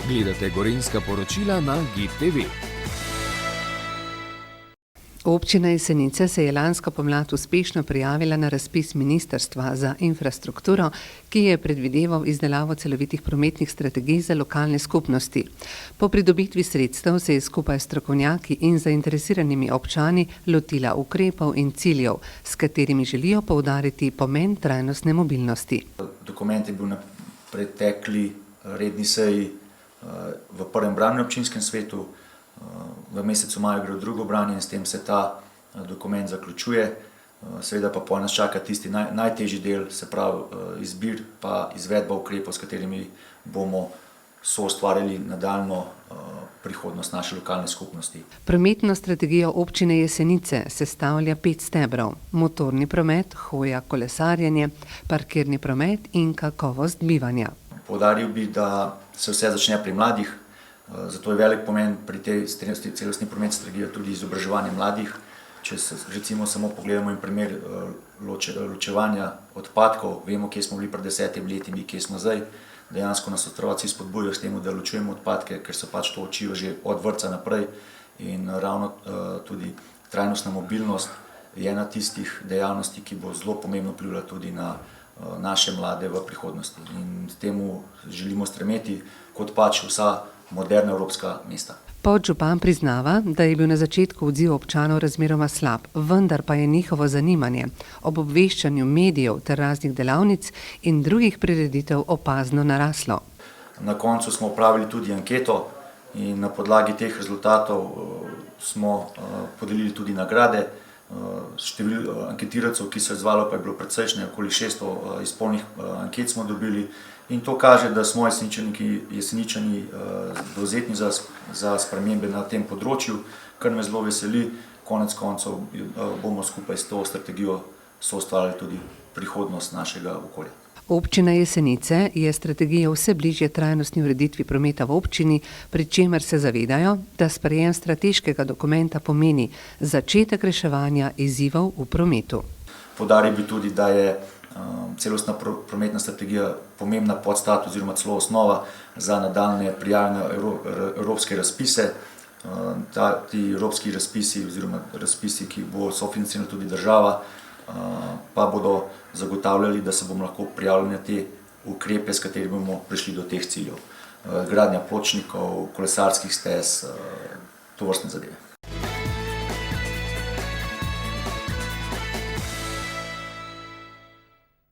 Gledate Gorenjska poročila na GID TV. Občina Jesenice se je lansko pomlad uspešno prijavila na razpis Ministrstva za infrastrukturo, ki je predvideval izdelavo celovitih prometnih strategij za lokalne skupnosti. Po pridobitvi sredstev se je skupaj s strokovnjaki in zainteresiranimi občani lotila ukrepov in ciljev, s katerimi želijo poudariti pomen trajnostne mobilnosti. Dokument je bil na pretekli redni seji v prvem branju občinskem svetu. V mesecu maju gre v drugo branje in s tem se ta dokument zaključuje. Seveda pa pol nas čaka tisti najtežji del, se pravi izbir pa izvedba ukrepov, s katerimi bomo soustvarjali nadaljnjo prihodnost naše lokalne skupnosti. Prometno strategijo občine Jesenice sestavlja 5 stebrov: motorni promet, hoja, kolesarjenje, parkirni promet in kakovost bivanja. Poudaril bi, da se vse začne pri mladih. Zato je velik pomen pri tej celostni prometni strategiji tudi izobraževanje mladih. Če se recimo samo pogledamo in primer ločevanja odpadkov, vemo, kje smo bili pred 10 leti, kje smo zdaj. Dejansko nas otroci spodbujajo s tem, da ločujemo odpadke, ker se pač to učijo že od vrtca naprej. In ravno tudi trajnostna mobilnost je ena tistih dejavnosti, ki bo zelo pomembno vplivala tudi na naše mlade v prihodnosti. In s temu želimo stremeti kot pač vsa moderna evropska mesta. Podžupan priznava, da je bil na začetku odziv občanov razmeroma slab, vendar pa je njihovo zanimanje ob obveščanju medijev ter raznih delavnic in drugih prireditev opazno naraslo. Na koncu smo opravili tudi anketo in na podlagi teh rezultatov smo podelili tudi nagrade. Število anketirancev, ki so izvalo, pa je bilo precejšnje, okoli 600 izpolnjenih anket smo dobili. In to kaže, da smo Jeseničani dovzetni za spremembe na tem področju, kar me zelo veseli. Konec koncev bomo skupaj s to strategijo soustvarjali tudi prihodnost našega okolja. Občina Jesenice je strategijo vse bližje trajnostni ureditvi prometa v občini, pri čemer se zavedajo, da sprejem strateškega dokumenta pomeni začetek reševanja izzivov v prometu. Poudaril bi tudi, da je celostna prometna strategija pomembna podstat oziroma celo osnova za nadaljnje prijavljene evropske razpise. Ti evropski razpisi oziroma razpisi, ki bo sofinancirala tudi država, pa bodo zagotavljali, da se bomo lahko prijavili na te ukrepe, s katerimi bomo prišli do teh ciljev. Gradnja pločnikov, kolesarskih stez, tovrstne zadeve.